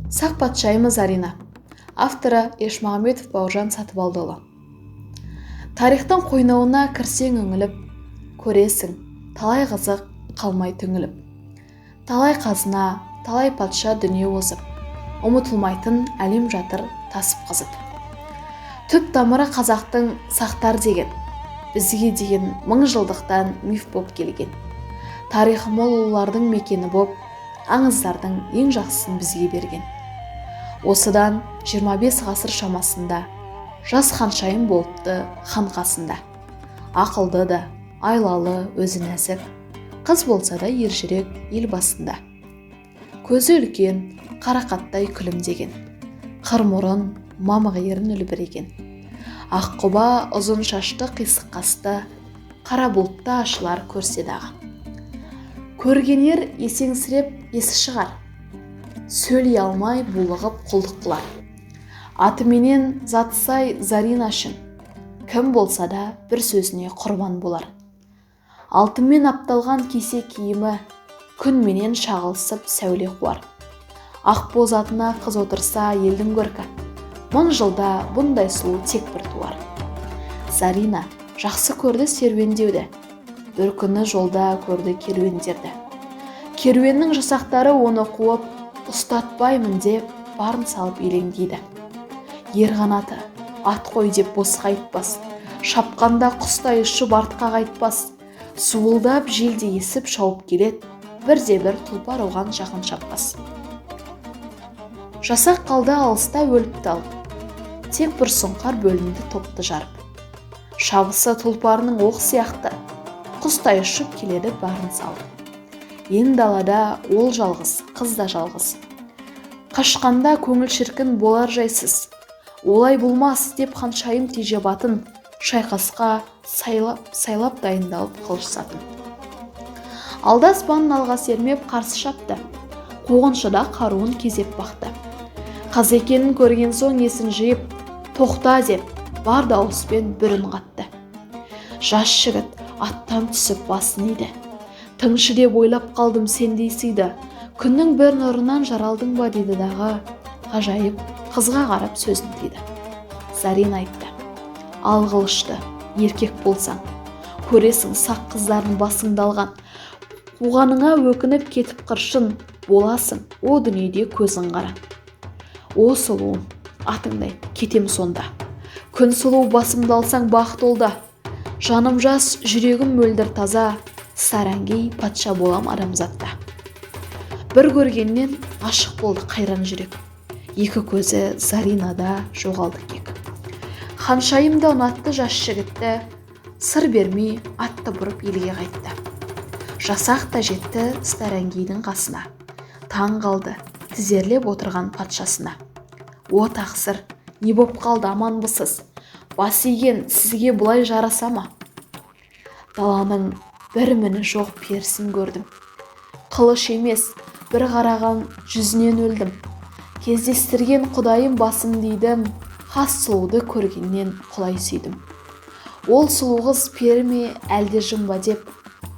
Сақ патшайымы Зарина. Авторы Ешмағамбетов Бауыржан Сатыбалдыұлы. Тарихтың қойнауына кірсең үңіліп, көресің, талай қызық қалмай түңіліп. Талай қазына, талай патша дүние озып, ұмытылмайтын әлем жатыр тасып қызып. Түп тамыры қазақтың сақтар деген, бізге деген 1000 жылдықтан миф боп келген. Тарихы мол ұлылардың мекені боп, аңыздардың ең жақсысын бізге берген. Осыдан 25 ғасыр шамасында жас ханшайым болыпты хан қасында. Ақылды да, айлалы, өзі нәзік, қыз болса да ержүрек ел басында. Көзі үлкен, қарақаттай күлімдеген, қыр мұрын, мамық ерін үлбіреген. Аққұба ұзын шашты қисық қасты, қара бұлтты ашылар көрсе дағы. Көргенер есеңсіреп есі шығар, сөйлей алмай булығып құлдық қылар. Атыменен затсай Зарина үшін, кім болса да бір сөзіне құрбан болар. Алтынмен апталған кесе киімі, күнменен шағылысып сәуле қуар. Ақбоз атына қыз отырса елдің көркі, 1000 жылда бұндай сұлу тек бір туар. Зарина жақсы көрді серуендеуді, бір күні жолда көрді керуендерді. Керуеннің жасақтары оны қуып, ұстатпаймын деп барын салып елеңдейді. Ер қанаты, ат қой деп босқа айтпас, шапқанда құстай ұшып артқа қайтпас. Суылдап желде есіп шауып келет, бірде-бір тұлпар оған жақын шаппас. Жасақ қалды алыста өліп талып, тек бір сұңқар бөлінді топты жарып. Шабысы тұлпарының оқ сияқты, құстай ұшып келеді барын салып. Ен далада ол жалғыз, қыз да жалғыз. Қашқанда көңіл шіркін болар жайсыз. Олай болмас деп ханшайым тежебатын, шайқасқа сайлап дайындалып қылышсатын. Алды аспанын алға сермеп қарсы шапты, қуғыншыда қаруын кезеп бақты. Қыз екенін көрген соң есін жиып, тоқта деп бар дауыспен бүрін қатты. Жас жігіт аттан түсіп басын иді. Тыңшы деп ойлап қалдым сендей сыйды, күннің бір нұрынан жаралдың ба дейді дағы, ғажайып қызға қарап сөзін тиді. Зарина айтты: ал қылышты, еркек болсаң, көресің сақ қыздардың басыңды алған. Қуғаныңа өкініп кетіп қыршын, боласың о дүниеде көзің қара. О сұлуым, атыңдай кетем сонда, күн сұлу басымды алсаң бақыт олда. Жаным жас, жүрегім мөлдір таза, сарәңгей патша болам адамзатта. Бір көргеннен ғашық болды қайран жүрек, екі көзі Заринада жоғалды кек. Ханшайым да ұнатты жас жігітті, сыр бермей атты бұрып елге қайтты. Жасақ та жетті сарәңгейдің қасына, таң қалды тізерлеп отырған патшасына. О тақсыр, не боп қалды аманбысыз, бас иген сізге бұлай жараса ма? Даланың бір міні жоқ перісін көрдім, қылыш емес бір қараған жүзінен өлдім. Кездестірген құдайым басым дейдім, хас сұлуды көргеннен құлай сүйдім. Ол сұлу қыз пері ме әлде жын ба деп,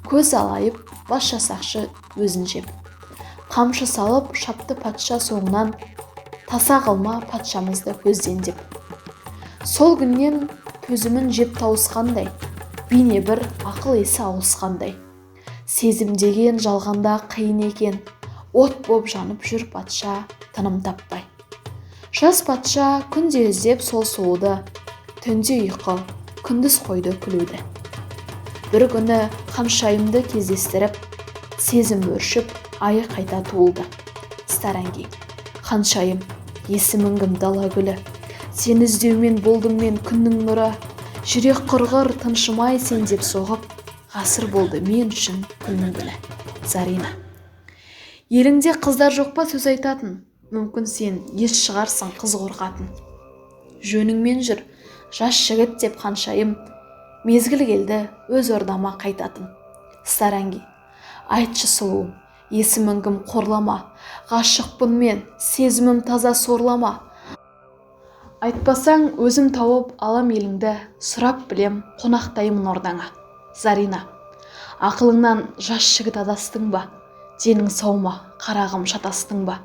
көз алайып бас жасақшы өзін жеп. Қамшы салып шапты патша соңынан, таса қылма патшамызды көзден деп. Сол күннен төзімін жеп тауысқандай, бейне бір ақыл есі ауысқандай. Сезім деген жалғанда қиын екен, от боп жанып жүр патша тыным таппай. Жас патша күнде іздеп сол сұлуды, түнде ұйқы, күндіз қойды күлуді. Бір күні ханшайымды кездестіріп, сезім өршіп, айы қайта туылды. Сарәңгей: ханшайым, есімің кім дала гүлі, сені іздеумен болдым мен күннің нұры. Жүрек құрғыр тыншымай сен деп соғып, ғасыр болды мен үшін күннің гүлі. Зарина. Еліңде қыздар жоқ па сөз айтатын, мүмкін сен ес шығарсың қыз қорқатын. Жөніңмен жүр, жас жігіт деп ханшайым, мезгіл келді өз ордама қайтатын. Сарәңгей: айтшы сұлуым, есімің кім қорлама, ғашықпын мен, сезімім таза сорлама. Айтпасаң өзім тауып алам еліңді, сұрап білем қонақтаймын ордаңа. Зарина. Ақылыңнан жас жігіт адастың ба? Денің сау ма, қарағым шатастың ба?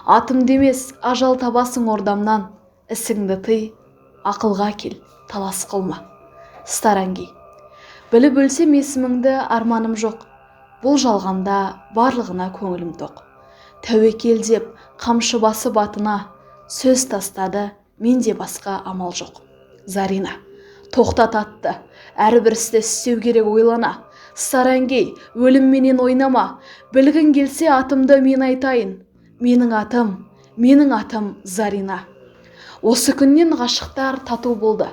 Атымды емес, ажал табасың ордамнан. Ісіңді тый, ақылға кел, талас қылма. Старанги. Біліп өлсем есіміңді, арманым жоқ. Бұл жалғанда барлығына көңілім тоқ. Тәуекел деп қамшы басып атына, сөз тастады, менде басқа амал жоқ. Зарина. Тоқтат атты, әрбір істі істеу керек ойлана. Сарангей, өлімменен ойнама. Білгің келсе атымды мен айтайын. Менің атым Зарина. Осы күннен ғашықтар тату болды.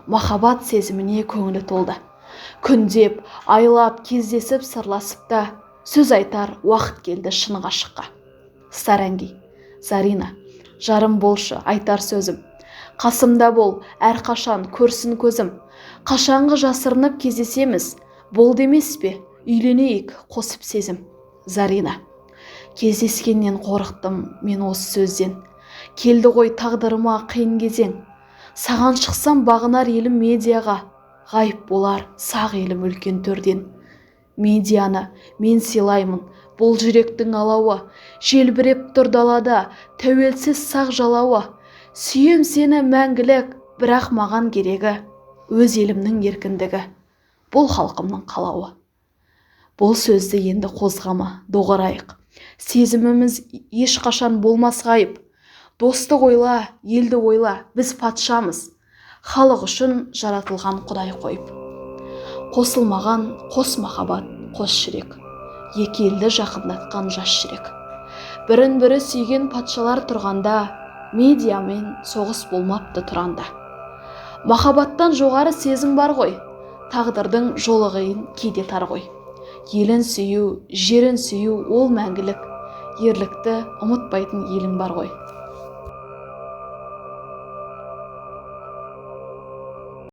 Махаббат сезіміне көңілі толды. Күндеп, айлап, кездесіп сырласыпта, сөз айтар уақыт келді шын ғашыққа. Сарангей. Зарина. Жарым болшы, айтар сөзім. Қасымда бол, әрқашан көрсін көзім. Қашанғы жасырынып кездесеміз, болды емес пе, үйленейік қосып сезім. Зарина. Кездескеннен қорықтым мен осы сөзден. Келді ғой тағдырыма қиын кезең. Саған шықсам бағынар елім медиаға, ғайып болар сақ елім үлкен төрден. Медианы мен сыйлаймын, бұл жүректің алауы. Желбіреп тұр далада, тәуелсіз сақ жалауы. Сүйем сені мәңгілік, бірақ маған керегі өз елімнің еркіндігі, бұл халқымның қалауы. Бұл сөзді енді қозғама, доғарайық. Сезіміміз ешқашан болмас ғайып. Достық ойла, елді ойла, біз патшамыз. Халық үшін жаратылған Құдай қойып. Қосылмаған қос махаббат, қос жүрек. Екі елді жақындатқан жас жүрек. Бірін-бірі сүйген патшалар тұрғанда, медиамен соғыс болмапты тұранда. Махаббаттан жоғары сезім бар ғой, тағдырдың жолы қиын кейде тар ғой. Елін сүю, жерін сүю ол мәңгілік, ерлікті ұмытпайтын елің бар ғой.